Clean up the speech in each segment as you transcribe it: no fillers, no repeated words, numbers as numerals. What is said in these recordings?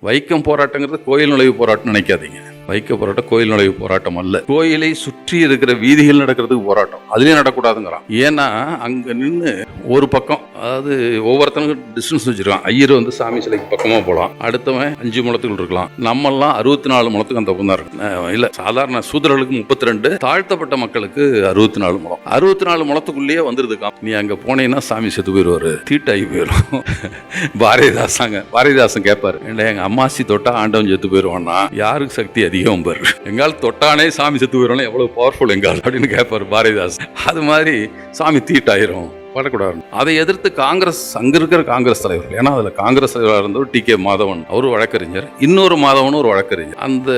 வைக்கம் போராட்டங்கிறது கோயில் நுழைவு போராட்டம் நினைக்காதீங்க. வைக்க போராட்டம் கோயில் நுழைவு போராட்டம் அல்ல. கோயிலை சுற்றி இருக்கிற வீதிகள் நடக்கிறதுக்கு போராட்டம், அதுலயும் நடக்கூடாதுங்கிறான். ஏன்னா அங்க நின்று ஒரு பக்கம், அதாவது ஒவ்வொருத்தனுக்கும் டிஸ்டன்ஸ் வச்சிருக்கான். ஐயர் வந்து சாமி சிலைக்கு பக்கமா போகலாம், அடுத்தவன் 5 முழத்துக்கு இருக்கலாம். நம்மெல்லாம் 64 முழத்துக்கு அந்த பக்கம் தான் இருக்கு. இல்ல, சாதாரண சூத்திரர்களுக்கு 32, தாழ்த்தப்பட்ட மக்களுக்கு 64 முழம். 64 முழத்துக்குள்ளேயே வந்துருதுக்காம். நீ அங்க போனீங்கன்னா சாமி செத்து போயிடுவாரு, தீட்டாகி போயிடும். பாரதிதாசன் கேட்பாரு, எங்க அம்மாசி தொட்டா ஆண்டவன் செத்து போயிடுவான்னா யாருக்கு சக்தி அதிகம் பாரு, எங்கால் தொட்டானே சாமி செத்து போயிடும், எவ்வளவு பவர்ஃபுல் எங்கால் அப்படின்னு கேட்பாரு பாரதிதாசன். அது மாதிரி சாமி தீட்டாயிரும், படக்கூடாது. அதை எதிர்த்து காங்கிரஸ், அங்க இருக்கிற காங்கிரஸ் தலைவர்கள், ஏன்னா அதுல காங்கிரஸ் தலைவராக இருந்தவர் டி.கே. மாதவன், அவரு வழக்கறிஞர், இன்னொரு மாதவன் ஒரு வழக்கறிஞர். அந்த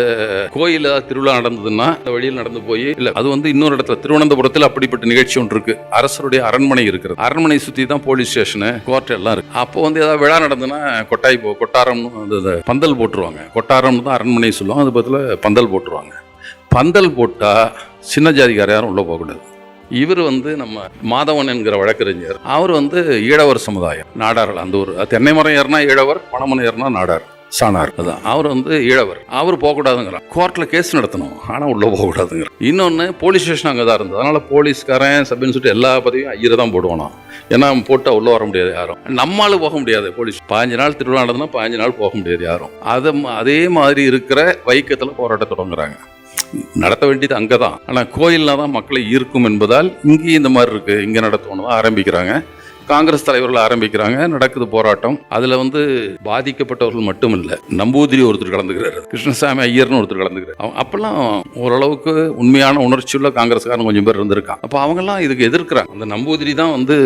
கோயில திருவிழா நடந்ததுன்னா அந்த வழியில் நடந்து போய், இல்ல அது வந்து இன்னொரு இடத்துல திருவனந்தபுரத்தில் அப்படிப்பட்ட நிகழ்ச்சி ஒன்று இருக்கு. அரசருடைய அரண்மனை இருக்கிறது, அரண்மனை சுத்தி தான் போலீஸ் ஸ்டேஷனு, கோர்ட் எல்லாம் இருக்கு. அப்போ வந்து ஏதாவது விழா நடந்ததுன்னா கொட்டாரம் பந்தல் போட்டுருவாங்க. கொட்டாரம்னு தான் அரண்மனை சொல்லுவாங்க, அது பதில் பந்தல் போட்டுருவாங்க. பந்தல் போட்டா சின்ன ஜாதிக்கார யாரும் உள்ள போகக்கூடாது. இவர் வந்து நம்ம மாதவன் என்கிற வழக்கறிஞர், அவர் வந்து ஈழவர் சமுதாயம், நாடார்கள். அந்த ஒரு தென்னை மரம் ஏறினா ஈழவர், பனைமரம் ஏறினா நாடார், சாணார். அதான் அவர் வந்து ஈழவர், அவர் போகக்கூடாதுங்கிறார். கோர்ட்ல கேஸ் நடத்தணும், ஆனா உள்ள போகக்கூடாதுங்கிறார். இன்னொன்னு, போலீஸ் ஸ்டேஷன் அங்கதான் இருந்தது, அதனால போலீஸ்காரன் சப் இன்ஸ்பெக்டர் எல்லா பதவியும் ஐயரை தான் போடுவானோ, ஏன்னா போட்டா உள்ள வர முடியாது யாரும். நம்மளால போக முடியாது. போலீஸ் 15 நாள் திருவிழா நடந்ததுன்னா 15 நாள் போக முடியாது யாரும். அதே மாதிரி இருக்கிற வைக்கத்துல போராட்டம் தொடங்குறாங்க. நடத்த வேண்டியது அங்கதான், ஆனா கோயில்னா தான் மக்களை ஈர்க்கும் என்பதால் இங்கேயும் இந்த மாதிரி இருக்கு, இங்க நடத்தணும் ஆரம்பிக்கிறாங்க. காங்கிரஸ் தலைவர்கள் ஆரம்பிக்கிறாங்க, நடக்குது போராட்டம். அதுல வந்து பாதிக்கப்பட்டவர்கள் மட்டும் இல்ல, நம்பூதிரி ஒருத்தர் கலந்துக்கிறாரு, கிருஷ்ணசாமி ஐயர்னு ஒருத்தர் கலந்துக்கிறார். அப்பெல்லாம் ஓரளவுக்கு உண்மையான உணர்ச்சியுள்ள காங்கிரஸ்காரன் கொஞ்சம் பேர் இருந்திருக்கான். அப்ப அவங்கெல்லாம் இதுக்கு எதிர்க்கிறாங்க. அந்த நம்பூதிரி தான் வந்து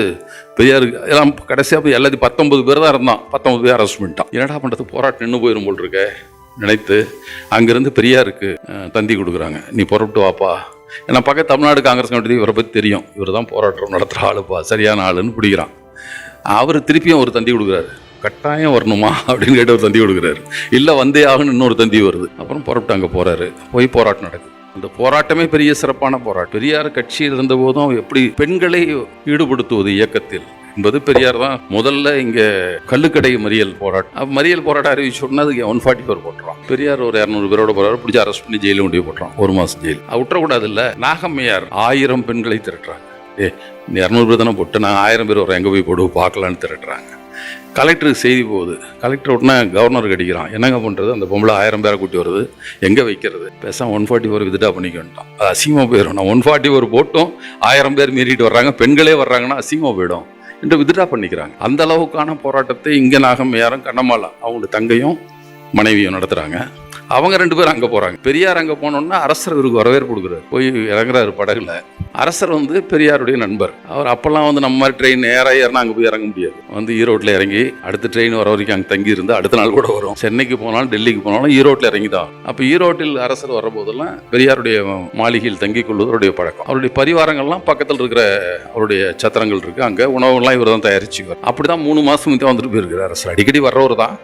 பெரியாருக்கு எல்லாம் கடைசியா போய் எல்லாத்தையும் 19 பேர் தான் இருந்தான், 19 பேர் அரெஸ்ட் பண்ணிட்டான். என்னடா பண்றது, போராட்டம் நின்று போயிரும் போல் இருக்க நினைத்து அங்கிருந்து பெரியாருக்கு தந்தி கொடுக்குறாங்க, நீ புறப்பட்டு வாப்பா. ஏன்னா பக்கம் தமிழ்நாடு காங்கிரஸ் கமிட்டி இவரை பற்றி தெரியும், இவர் தான் போராட்டம் நடத்துகிற ஆளுப்பா, சரியான ஆளுன்னு பிடிக்கிறான். அவர் திருப்பியும் ஒரு தந்தி கொடுக்குறாரு, கட்டாயம் வரணுமா அப்படின்னு கேட்டு ஒரு தந்தி கொடுக்குறாரு. இல்லை வந்தே ஆகுன்னு இன்னொரு தந்தி வருது. அப்புறம் புறப்பட்டு அங்கே போகிறாரு, போய் போராட்டம் நடக்குது. அந்த போராட்டமே பெரிய சிறப்பான போராட்டம். பெரியார் கட்சியில் இருந்த போதும் எப்படி பெண்களை ஈடுபடுத்துவது இயக்கத்தில் என்பது பெரியார் தான் முதல்ல இங்க கள்ளுக்கடை மறியல் போராட்டம். மறியல் போராட்டம் அறிவிச்சோம்னா அதுக்கு 144 போட்டுறான். பெரியார் ஒரு 200 பேரோட போறாரு, பிடிச்சி அரெஸ்ட் பண்ணி ஜெயில கொண்டு போய் போட்டுறான், 1 மாசம் ஜெயில். விட்டுறக்கூடாது இல்ல. நாகம்மையார் 1000 பெண்களை திரட்டுறாங்க. 200 பேர் தானே போட்டு, நான் 1000 பேர் வர எங்க போய் போடுவோம் பார்க்கலான்னு திரட்டுறாங்க. கலெக்டருக்கு செய்தி போகுது. கலெக்டர் உடனே கவர்னருக்கு அடிக்கிறான், என்னங்க பண்றது, அந்த பொம்பளை 1000 பேரை கூட்டி வருது, எங்க வைக்கிறது, பேசாம 144 வித்ட்ரா பண்ணிக்கிட்டான். அது அசிங்கமா போயிடும். நான் 144 போட்டும் 1000 பேர் மீறிட்டு வர்றாங்க, பெண்களே வர்றாங்கன்னா அசிங்கமா போயிடும் என்று வித்ட்ரா பண்ணிக்கிறாங்க. அந்த அளவுக்கான போராட்டத்தை இங்க நாகம்மையாரும் கண்ணம்மாளா அவங்க தங்கையும் மனைவியும் நடத்துறாங்க. அவங்க 2 பேரும் அங்க போறாங்க. பெரியார் அங்க போனோம்னா அரசர் இவருக்கு வரவேற்பு கொடுக்குறாரு, போய் இறங்குறாரு படகுல. அரசர் வந்து பெரியாருடைய நண்பர். அவர் அப்பெல்லாம் வந்து நம்ம மாதிரி ட்ரெயின் நேராக ஏறினா அங்கே போய் இறங்க முடியாது. வந்து ஈரோட்டில் இறங்கி அடுத்த ட்ரெயின் வர வரைக்கும் அங்கே தங்கி இருந்து அடுத்த நாள் கூட வரும். சென்னைக்கு போனாலும் டெல்லிக்கு போனாலும் ஈரோட்டில் இறங்கி தான். அப்போ ஈரோட்டில் அரசர் வர போதெல்லாம் பெரியாருடைய மாளிகையில் தங்கிக் கொள்வது அவருடைய பழக்கம். அவருடைய பரிவாரங்கள்லாம் பக்கத்தில் இருக்கிற அவருடைய சத்திரங்கள் இருக்கு, அங்கே உணவுலாம் இவர் தான் தயாரிச்சுவார். அப்படிதான் 3 மாசம் வந்துட்டு போயிருக்கிறார் அரசர். அடிக்கடி வர்றவர் தான்.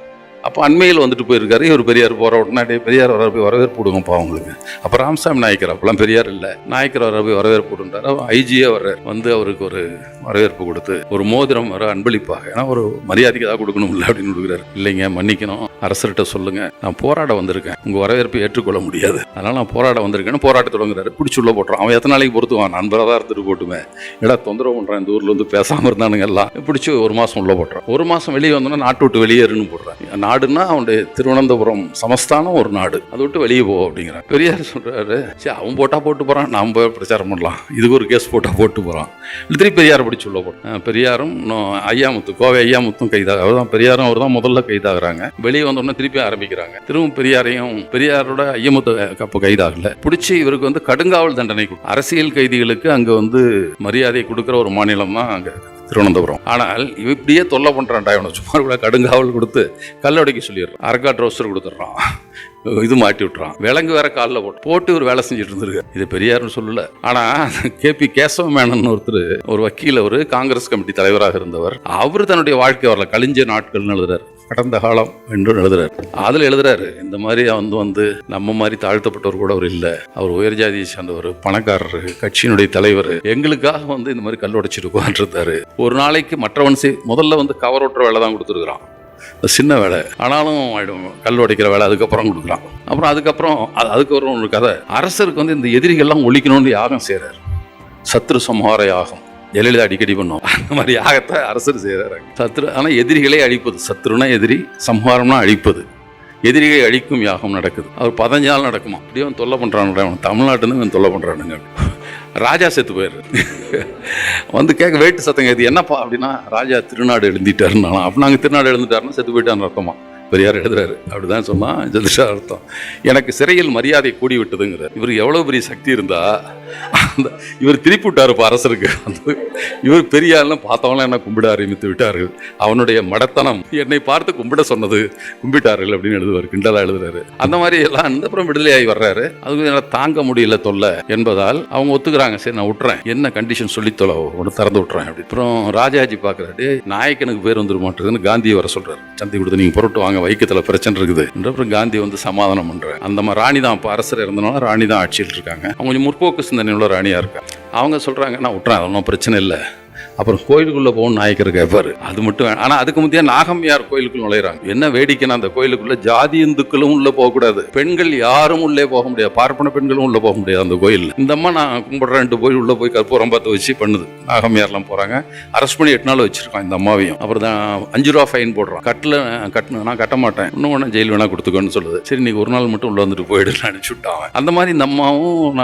அப்போ அண்மையில் வந்துட்டு போயிருக்காரு. இவர் பெரியார் போகிற உடனே பெரியார் வர போய் வரவேற்பு விடுங்கப்பா அவங்களுக்கு. அப்போ ராமசாமி நாயக்கர், அப்பெல்லாம் பெரியார் இல்லை, நாயக்கர் வர போய் வரவேற்பு விடுன்றார். ஐஜியே வர்றார், வந்து அவருக்கு ஒரு வரவேற்பு கொடுத்து ஒரு மோதிரம் வர அன்பளிப்பாக, ஏன்னா ஒரு மரியாதைக்கு தான் கொடுக்கணும் இல்லை அப்படின்னு கொடுக்குறாரு. இல்லைங்க மன்னிக்கணும், அரசர்கிட்ட சொல்லுங்க, நான் போராட வந்திருக்கேன், உங்கள் வரவேற்பை ஏற்றுக்கொள்ள முடியாது, அதனால் நான் போராட வந்திருக்கேன்னு போராட்ட தொடங்குறாரு. பிடிச்சி உள்ள போட்டுறான். அவன் எத்தனை நாளைக்கு பொறுத்துவான், நண்பராக தான் இருந்துட்டு போட்டுமே, ஏடா தொந்தரவு பண்ணுறான், இந்த ஊரில் வந்து பேசாமல் இருந்தானுங்க எல்லாம், பிடிச்சி 1 மாதம் உள்ள போட்டுறான். 1 மாதம் வெளியே வந்தோன்னா நாட்டு விட்டு வெளியேறுன்னு போடுறான். நாடுன்னா அவனுடைய திருவனந்தபுரம் சமஸ்தானம் ஒரு நாடு, அதை விட்டு வெளியே போ அப்படிங்கிறான். பெரியார் சொல்றாரு, சரி அவன் போட்டா போட்டு போறான், நாம் போய் பிரச்சாரம் பண்ணலாம், இதுக்கு ஒரு கேஸ் போட்டா போட்டு போறான். திருப்பி பெரியார் பிடிச்சு உள்ள போட்டான். பெரியாரும் ஐயாமுத்து, கோவை ஐயாமுத்தும் கைதாக, அவர்தான் பெரியாரும் அவர் தான் முதல்ல கைதாகிறாங்க. வெளியே வந்தோடனே திருப்பி ஆரம்பிக்கிறாங்க. திரும்ப பெரியாரோட ஐயமுத்து அப்போ கைதாகல, பிடிச்சி இவருக்கு வந்து கடுங்காவல் தண்டனை. அரசியல் கைதிகளுக்கு அங்க வந்து மரியாதை கொடுக்குற ஒரு மாநிலம் தான் அங்க திருவனந்தபுரம். ஆனால் இப்படியே தொல்லை பண்றான்டா, இவனை சும்மா கூட கடுங்காவல் கொடுத்து கல்லடைக்க சொல்லிடுறான், அரக்கா ட்ரௌசர் கொடுத்துட்றான், இது மாட்டி விட்டுறான், விலங்கு வேற காலில் போட்டு ஒரு வேலை செஞ்சுட்டு இருந்திருக்கு. இது பெரியார்னு சொல்லல. ஆனா KP கேசவ மேனன் ஒருத்தர், ஒரு வக்கீல், ஒரு காங்கிரஸ் கமிட்டி தலைவராக இருந்தவர், அவர் தன்னுடைய வாழ்க்கை வரல கழிஞ்ச நாட்கள்னு எழுதுறாரு, கடந்த காலம் என்று எழுதுறாரு. அதுல எழுதுறாரு, இந்த மாதிரி வந்து நம்ம மாதிரி தாழ்த்தப்பட்டவர் கூட அவர் இல்லை, அவர் உயர் ஜாதியை சேர்ந்தவர், பணக்காரர், கட்சியினுடைய தலைவர், எங்களுக்காக வந்து இந்த மாதிரி கல் உடைச்சிட்டு உட்காந்துருந்தாரு. ஒரு நாளைக்கு மற்றவன் முதல்ல வந்து கவர் ஓட்டுற வேலை தான் கொடுத்துருக்கான். சின்ன வேலை ஆனாலும் ஆகிடும். கல் உடைக்கிற வேலை அதுக்கப்புறம் கொடுக்குறான். அப்புறம் அதுக்கப்புறம் ஒரு கதை. அரசருக்கு வந்து இந்த எதிரிகள்லாம் ஒழிக்கணும்னு யாகம் செய்கிறார். சத்ரு சம்ஹார யாகம் ஜெயலலிதா அடிக்கடி பண்ணுவோம். அந்த மாதிரி யாகத்தை அரசர் செய்கிறாரு. சத்ரு ஆனால் எதிரிகளே அழிப்பது. சத்ருனா எதிரி, சம்ஹாரம்னா அழிப்பது. எதிரிகளை அழிக்கும் யாகம் நடக்குது. அவர் 15 நாள் நடக்குமா. அப்படியே அவன் தொல்லை பண்ணுறானுங்க. அவன் தமிழ்நாட்டுன்னு அவன் தொல்லை பண்ணுறானுங்க. ராஜா செத்து போயிடுறாரு. வந்து கேட்க வேட்டு சத்தம் கேட்குது. என்னப்பா அப்படின்னா, ராஜா திருநாடு எழுந்திட்டாருன்னா. அப்போ நாங்கள் திருநாடு எழுந்துட்டாருன்னா செத்து போயிட்டான்னு அர்த்தமா. பெரியார் எழுதுறாரு. அப்படிதான் சொன்னா ஜெதிஷா அர்த்தம். எனக்கு சிறையில் மரியாதை கூடி விட்டதுங்கிறார். இவருக்கு எவ்வளவு பெரிய சக்தி இருந்தா இவர் திருப்பி விட்டாருப்பா அரசருக்கு. இவர் பெரிய ஆள்னு பார்த்தவங்களாம் என்ன கும்பிட ஆரம்பித்து விட்டார்கள். அவனுடைய மடத்தனம் என்னை பார்த்து கும்பிட சொன்னது, கும்பிட்டார்கள் அப்படின்னு எழுதுவார். கிண்டலா எழுதுறாரு. அந்த மாதிரி எல்லாம் அந்த அப்புறம் விடுதலையாகி வர்றாரு. அதுக்கு என்னால் தாங்க முடியல தொல்லை என்பதால் அவங்க ஒத்துக்கிறாங்க. சரி நான் விட்டுறேன், என்ன கண்டிஷன் சொல்லி தொலை ஒன்று திறந்து விட்டுறேன் அப்படி. அப்புறம் ராஜாஜி பார்க்குறாரு. நாயக்கனுக்கு பேர் வந்துட மாட்டேங்குதுன்னு காந்தியை வர சொல்றாரு. சந்தை கொடுத்து நீங்க புரட்டு வாங்க, வைக்கத்தில் பிரச்சனை இருக்குது. அப்புறம் காந்தி வந்து சமாதானம் பண்றாரு. அந்த மாதிரி ராணி தான் இப்போ அரசர் இருந்தனால ராணி தான் ஆட்சியில் இருக்காங்க. அவங்க கொஞ்சம் முற்போக்கு சிந்தனை உள்ள ராணியா இருக்கா. அவங்க சொல்றாங்க நான் விட்டுறேன், ஒன்றும் பிரச்சனை இல்லை. அப்புறம் கோயிலுக்குள்ள போகணும் நாயக்கர் கேட்பாரு. அது மட்டும் ஆனா அதுக்கு முந்தைய நாகம்யார் கோயிலுக்குள்ள நுழையிறாங்க. என்ன வேடிக்கைன்னா அந்த கோயிலுக்குள்ள ஜாதி இந்துக்களும் உள்ள போகக்கூடாது, பெண்கள் யாரும் உள்ளே போக முடியாது, பார்ப்பன பெண்களும் உள்ள போக முடியாது அந்த கோயில். இந்த அம்மா நான் கும்பிடுறேன்ட்டு போய் உள்ள போய் கற்பூரம் பார்த்து வச்சு பண்ணுது. நாகம்யார்லாம் போறாங்க. அரெஸ்ட் பண்ணி 8 நாள் வச்சிருக்கான் இந்த அம்மாவையும். அப்புறம் தான் 5 ரூபா ஃபைன் போடுறான். கட்டணும் நான் கட்ட மாட்டேன், இன்னும் ஒன்றும் ஜெயில் வேணா கொடுத்துக்கோன்னு சொல்லுது. சரி நீ ஒரு நாள் மட்டும் உள்ள வந்துட்டு போயிடுன்னு அனுப்பிச்சு விட்டான். அந்த மாதிரி இந்த அம்மாவும்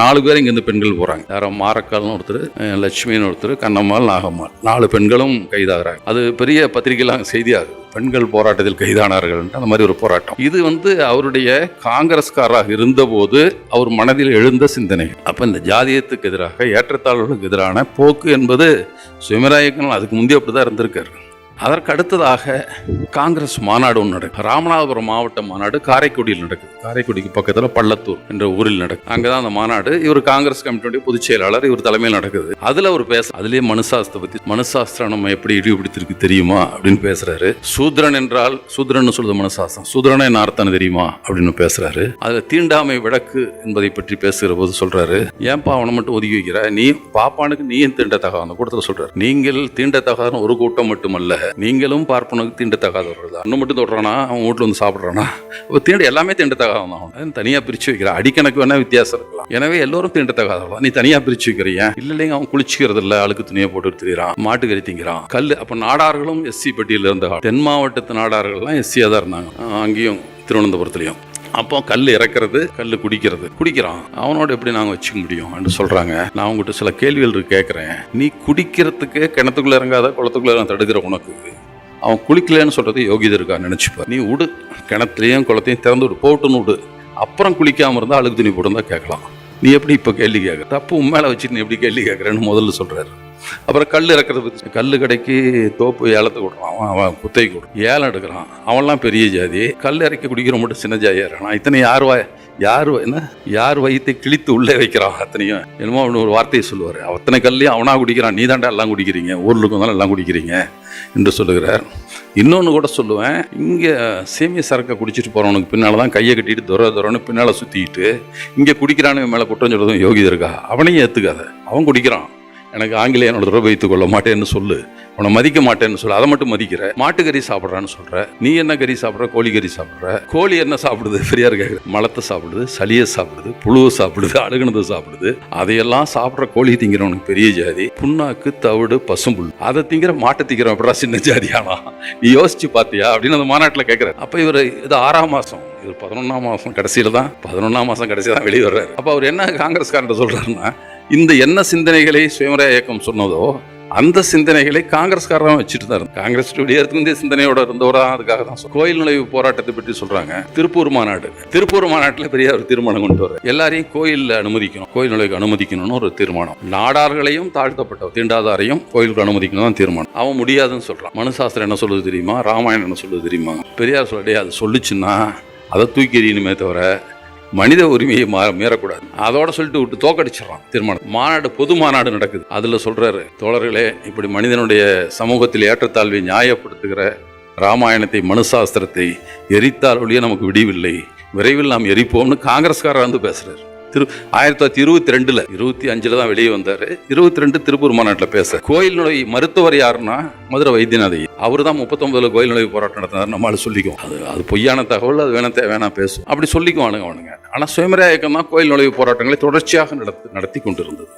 4 பேர் இங்கேருந்து பெண்கள் போறாங்க. யாரோ மாரக்கால்னு ஒருத்தர், லட்சுமின்னு ஒருத்தர், கண்ணம்மாள், நாகம்மாள், 4 பெண்களும் கைதாகிறாங்க. அது பெரிய பத்திரிகைலாம் செய்தியாகுது. பெண்கள் போராட்டத்தில் கைதானார்கள். அந்த மாதிரி ஒரு போராட்டம். இது வந்து அவருடைய காங்கிரஸ்காரராக இருந்தபோது அவர் மனதில் எழுந்த சிந்தனை. அப்ப இந்த ஜாதியத்துக்கு எதிராக, ஏற்றத்தாழ்வுகளுக்கு எதிரான போக்கு என்பது சுயமரா இயக்கம் அதுக்கு முந்தைய அப்படிதான் இருந்திருக்காரு. அதற்கு அடுத்ததாக காங்கிரஸ் மாநாடு ஒன்று நடக்குது. ராமநாதபுரம் மாவட்ட மாநாடு காரைக்குடியில் நடக்குது. காரைக்குடிக்கு பக்கத்தில் பள்ளத்தூர் என்ற ஊரில் நடக்குது. அங்கதான் அந்த மாநாடு. இவர் காங்கிரஸ் கமிட்டியுடைய பொதுச் செயலாளர், இவர் தலைமையில் நடக்குது. அதுல அவர் அதுலயே மனுசாஸ்திரத்தை பத்தி, மனுசாஸ்திரம் நம்ம எப்படி இழிவுபடுத்திருக்கு தெரியுமா அப்படின்னு பேசுறாரு. சூத்ரன் என்றால், சூத்ரன் சொல்றது மனுசாஸ்திரம், சூத்ரனை என்ன அர்த்தம் தெரியுமா அப்படின்னு பேசுறாரு. அதுல தீண்டாமை விளக்கு என்பதை பற்றி பேசுகிற போது சொல்றாரு, ஏன்பா அவனை மட்டும் ஒதுக்கி வைக்கிற, நீ பாப்பானுக்கு நீயும் தீண்டத்தகாத. அந்த கூட்டத்தில் சொல்றாரு, நீங்கள் தீண்டத்தகாத ஒரு கூட்டம் மட்டுமல்ல, நீங்களும் பார்ப்பனுக்கு தீண்டத்தகாதவர்கள் தான். இன்னும் மட்டும் தொடுறானா, அவன் வீட்டில் வந்து சாப்பிட்றானா, இப்போ எல்லாமே தீண்டத்தகாதவன் தான். அவன் தனியாக பிரித்து வைக்கிறான். அடிக்கணக்கு வேணா வித்தியாசம் இருக்கலாம். எனவே எல்லோரும் தீண்டத்தகாதவர்கள். நீ தனியாக பிரித்து வைக்கிறிய இல்லைங்க. அவன் குளிச்சுக்கிறது இல்லை, அழுக்கு துணியை போட்டு திரிகிறான், மாட்டுக்கறி திங்கிறான், கல். அப்போ நாடார்களும் எஸ்சி பட்டியலில் இருந்த தென் மாவட்டத்து நாடார்கள்லாம் எஸ்சியாக தான் இருந்தாங்க. அங்கேயும் திருவனந்தபுரத்துலையும். அப்போ கல் இறக்குறது, கல் குடிக்கிறான், அவனோட எப்படி நாங்கள் வச்சுக்க முடியும் என்று சொல்றாங்க. நான் உங்ககிட்ட சில கேள்விகள் கேட்குறேன். நீ குடிக்கிறதுக்கு கிணத்துக்குள்ள இறங்காத, குளத்துக்குள்ள தடுக்கிற உனக்கு அவன் குளிக்கலன்னு சொல்றது யோகிதை இருக்கா நினைச்சுப்பா. நீ விடு, கிணத்துலையும் குளத்தையும் திறந்து விடு, போட்டுன்னு விடு. அப்புறம் குளிக்காம இருந்தா அழுக்கு துணி போட்டு தான் கேட்கலாம். நீ எப்படி இப்போ கேள்வி கேட்க, தப்பு உண்மையில வச்சுட்டு நீ எப்படி கேள்வி கேட்குறேன்னு முதல்ல சொல்றாரு. அப்புறம் கல் இறக்குறத பற்றி, கல் கடைக்கு தோப்பு ஏலத்தை கொடுக்குறான், அவன் குத்தை கொடுக்கும், ஏலம் எடுக்கிறான், அவன்லாம் பெரிய ஜாதி. கல் இறக்கி குடிக்கிற மட்டும் சின்ன ஜாதியாக இருக்கான். இத்தனை யார் வயிற்றை கிழித்து உள்ளே வைக்கிறான். அத்தனையும் என்னமோ அவனு ஒரு வார்த்தையை சொல்லுவார், அத்தனை கல்லையும் அவனா குடிக்கிறான், நீ தாண்டா எல்லாம் குடிக்கிறீங்க, ஊருக்கு வந்தாலும் எல்லாம் குடிக்கிறீங்க என்று சொல்லுகிறார். இன்னொன்று கூட சொல்லுவேன், இங்கே சேமிய சரக்கை குடிச்சிட்டு போகிறவனுக்கு பின்னால் தான் கையை கட்டிட்டு துரன்னு பின்னால் சுற்றிக்கிட்டு இங்கே குடிக்கிறானு மேலே குற்றம் சொல்கிறதும் யோகிதை இருக்கா. அவனையும் ஏற்றுக்காத, அவன் குடிக்கிறான், எனக்கு ஆங்கிலேயனோட தொடர்பு வைத்துக் கொள்ள மாட்டேன்னு சொல்லு, உன்னை மதிக்க மாட்டேன்னு சொல்லு, அதை மட்டும் மதிக்கிற. மாட்டுக்கறி சாப்பிட்றான்னு சொல்ற, நீ என்ன கறி சாப்பிட்ற, கோழிக்கறி சாப்பிட்ற. கோழி என்ன சாப்பிடுது, பெரியார் கேட்குற, மலத்தை சாப்பிடுது, சளியை சாப்பிடுது, புழுவை சாப்பிடுது, அழுகுனதை சாப்பிடுது. அதையெல்லாம் சாப்பிட்ற கோழி திங்கிறவனுக்கு பெரிய ஜாதி. புண்ணாக்கு, தவிடு, பசும்புல், அதை திங்கிற மாட்டை திங்கிறவன் எப்படா சின்ன ஜாதியானா, நீ யோசிச்சு பார்த்தியா அப்படின்னு அந்த மாநாட்டில் கேட்குறாரு. அப்போ இவர் இது 6ஆம் மாதம், இவர் 11ஆம் மாதம் கடைசியில் தான் வெளியே வர்றாரு. அப்போ அவர் என்ன காங்கிரஸ்காரன் சொல்றாருன்னா, இந்த என்ன சிந்தனைகளை சுயமரா இயக்கம் சொன்னதோ அந்த சிந்தனைகளை காங்கிரஸ்காரன் வச்சுட்டு தான் இருந்தார். காங்கிரஸ் இந்த சிந்தனையோட இருந்தவரா. அதுக்காக தான் கோயில் நுழைவு போராட்டத்தை பற்றி சொல்றாங்க. திருப்பூர் மாநாட்டில் பெரியார் தீர்மானம் கொண்டு வர, எல்லாரையும் கோயிலில் அனுமதிக்கணும், கோயில் நுழைவுக்கு அனுமதிக்கணும்னு ஒரு தீர்மானம். நாடார்களையும் தாழ்த்தப்பட்ட தீண்டாதாரையும் கோயிலுக்கு அனுமதிக்கணும் தான் தீர்மானம். அவன் முடியாதுன்னு சொல்றான். மனுசாஸ்திரம் என்ன சொல்லுது தெரியுமா, ராமாயணம் என்ன சொல்லுது தெரியுமா. பெரியார் சொல்லிட்டே அது சொல்லிச்சுன்னா அதை தூக்கி எறியணுமே தவிர மனித உரிமையை மீறக்கூடாது. அதோட சொல்லிட்டு விட்டு தோக்கடிச்சிடறான் தீர்மானம். பொது மாநாடு நடக்குது. அதுல சொல்றாரு, தோழர்களே, இப்படி மனிதனுடைய சமூகத்தில் ஏற்றத்தாழ்வை நியாயப்படுத்துகிற ராமாயணத்தை, மனுசாஸ்திரத்தை எரித்தால் ஒழிய நமக்கு விடிவில்லை, விரைவில் நாம் எரிப்போம்னு காங்கிரஸ்காரர் வந்து பேசுறாரு 1922 25 தான் வெளியே வந்தாரு. 22 திருப்பூர் மாநாட்டில் பேச. கோயில் நுழைவு மருத்துவர் யாருன்னா மதுரை வைத்தியநாத அவரு தான் 39 கோயில் நுழைவு போராட்டம் நடத்தினார். நம்மளால சொல்லிக்குவோம், அது பொய்யான தகவல், அது வேணா பேசும், அப்படி சொல்லிக்குவானுங்க அவனுங்க. ஆனா சுயமரியாதை இயக்கம் தான் கோயில் நுழைவு போராட்டங்களை தொடர்ச்சியாக நடத்தி கொண்டிருந்தது.